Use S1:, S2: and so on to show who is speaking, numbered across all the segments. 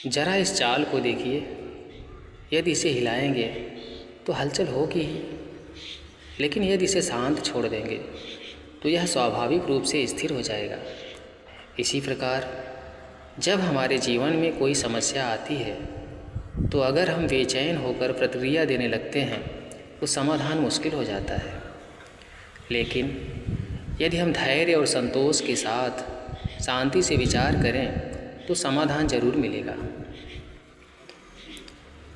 S1: जरा इस चाल को देखिए, यदि इसे हिलाएंगे तो हलचल होगी ही, लेकिन यदि इसे शांत छोड़ देंगे तो यह स्वाभाविक रूप से स्थिर हो जाएगा। इसी प्रकार जब हमारे जीवन में कोई समस्या आती है तो अगर हम बेचैन होकर प्रतिक्रिया देने लगते हैं तो समाधान मुश्किल हो जाता है। लेकिन यदि हम धैर्य और संतोष के साथ शांति से विचार करें तो समाधान जरूर मिलेगा,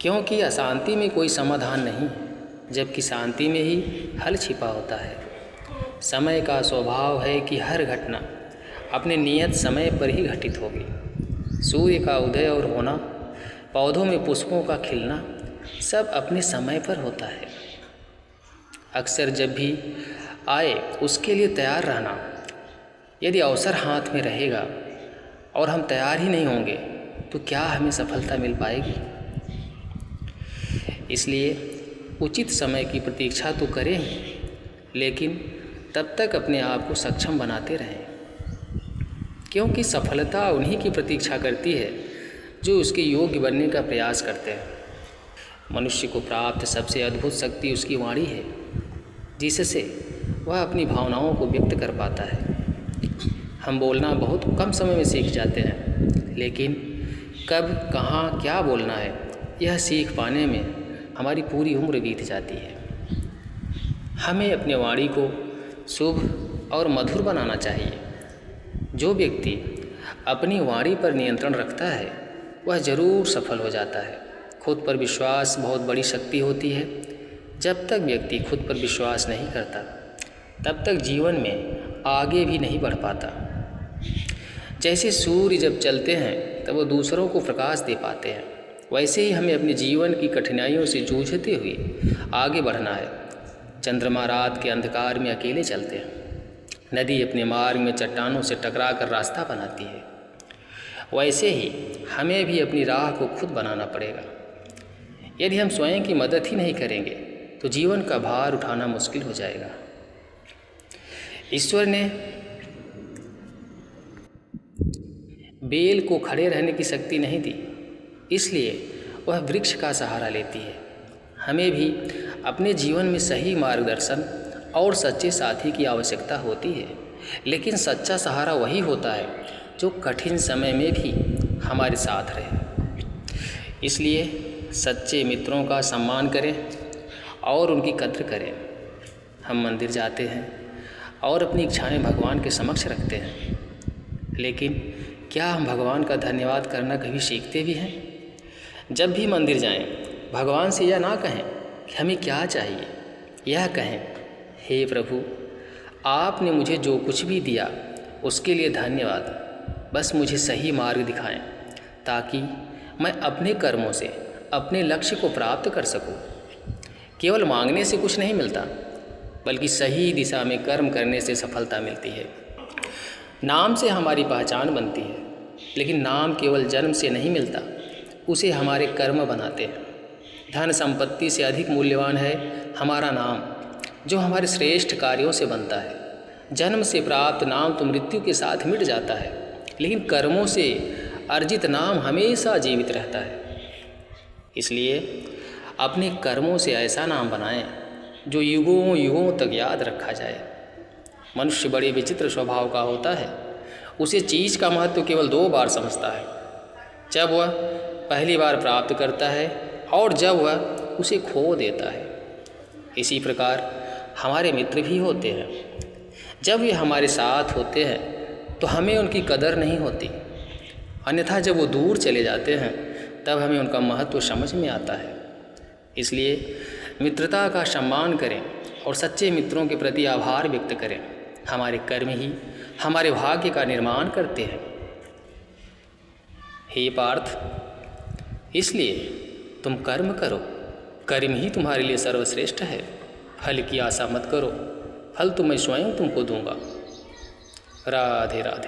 S1: क्योंकि अशांति में कोई समाधान नहीं, जबकि शांति में ही हल छिपा होता है। समय का स्वभाव है कि हर घटना अपने नियत समय पर ही घटित होगी। सूर्य का उदय और होना, पौधों में पुष्पों का खिलना, सब अपने समय पर होता है। अक्सर जब भी आए उसके लिए तैयार रहना। यदि अवसर हाथ में रहेगा और हम तैयार ही नहीं होंगे तो क्या हमें सफलता मिल पाएगी? इसलिए उचित समय की प्रतीक्षा तो करें ही, लेकिन तब तक अपने आप को सक्षम बनाते रहें, क्योंकि सफलता उन्हीं की प्रतीक्षा करती है जो उसके योग्य बनने का प्रयास करते हैं। मनुष्य को प्राप्त सबसे अद्भुत शक्ति उसकी वाणी है, जिससे वह अपनी भावनाओं को व्यक्त कर पाता है। हम बोलना बहुत कम समय में सीख जाते हैं, लेकिन कब, कहाँ, क्या बोलना है, यह सीख पाने में हमारी पूरी उम्र बीत जाती है। हमें अपने वाणी को शुभ और मधुर बनाना चाहिए। जो व्यक्ति अपनी वाणी पर नियंत्रण रखता है वह जरूर सफल हो जाता है। खुद पर विश्वास बहुत बड़ी शक्ति होती है। जब तक व्यक्ति खुद पर विश्वास नहीं करता तब तक जीवन में आगे भी नहीं बढ़ पाता। जैसे सूर्य जब चलते हैं तब वो दूसरों को प्रकाश दे पाते हैं, वैसे ही हमें अपने जीवन की कठिनाइयों से जूझते हुए आगे बढ़ना है। चंद्रमा रात के अंधकार में अकेले चलते हैं, नदी अपने मार्ग में चट्टानों से टकरा कर रास्ता बनाती है, वैसे ही हमें भी अपनी राह को खुद बनाना पड़ेगा। यदि हम स्वयं की मदद ही नहीं करेंगे तो जीवन का भार उठाना मुश्किल हो जाएगा। ईश्वर ने बेल को खड़े रहने की शक्ति नहीं दी, इसलिए वह वृक्ष का सहारा लेती है। हमें भी अपने जीवन में सही मार्गदर्शन और सच्चे साथी की आवश्यकता होती है, लेकिन सच्चा सहारा वही होता है जो कठिन समय में भी हमारे साथ रहे। इसलिए सच्चे मित्रों का सम्मान करें और उनकी कद्र करें। हम मंदिर जाते हैं और अपनी इच्छाएं भगवान के समक्ष रखते हैं, लेकिन क्या हम भगवान का धन्यवाद करना कभी सीखते भी हैं? जब भी मंदिर जाएं, भगवान से यह ना कहें कि हमें क्या चाहिए, यह कहें, हे प्रभु, आपने मुझे जो कुछ भी दिया उसके लिए धन्यवाद। बस मुझे सही मार्ग दिखाएं ताकि मैं अपने कर्मों से अपने लक्ष्य को प्राप्त कर सकूं। केवल मांगने से कुछ नहीं मिलता, बल्कि सही दिशा में कर्म करने से सफलता मिलती है। नाम से हमारी पहचान बनती है, लेकिन नाम केवल जन्म से नहीं मिलता, उसे हमारे कर्म बनाते हैं। धन संपत्ति से अधिक मूल्यवान है हमारा नाम, जो हमारे श्रेष्ठ कार्यों से बनता है। जन्म से प्राप्त नाम तो मृत्यु के साथ मिट जाता है, लेकिन कर्मों से अर्जित नाम हमेशा जीवित रहता है। इसलिए अपने कर्मों से ऐसा नाम बनाएं जो युगों युगों तक याद रखा जाए। मनुष्य बड़े विचित्र स्वभाव का होता है। उसे चीज़ का महत्व केवल 2 बार समझता है, जब वह पहली बार प्राप्त करता है और जब वह उसे खो देता है। इसी प्रकार हमारे मित्र भी होते हैं। जब वे हमारे साथ होते हैं तो हमें उनकी कदर नहीं होती, अन्यथा जब वो दूर चले जाते हैं तब हमें उनका महत्व समझ में आता है। इसलिए मित्रता का सम्मान करें और सच्चे मित्रों के प्रति आभार व्यक्त करें। हमारे कर्म ही हमारे भाग्य का निर्माण करते हैं। हे पार्थ, इसलिए तुम कर्म करो, कर्म ही तुम्हारे लिए सर्वश्रेष्ठ है। फल की आशा मत करो, फल तो मैं स्वयं तुमको दूंगा। राधे राधे।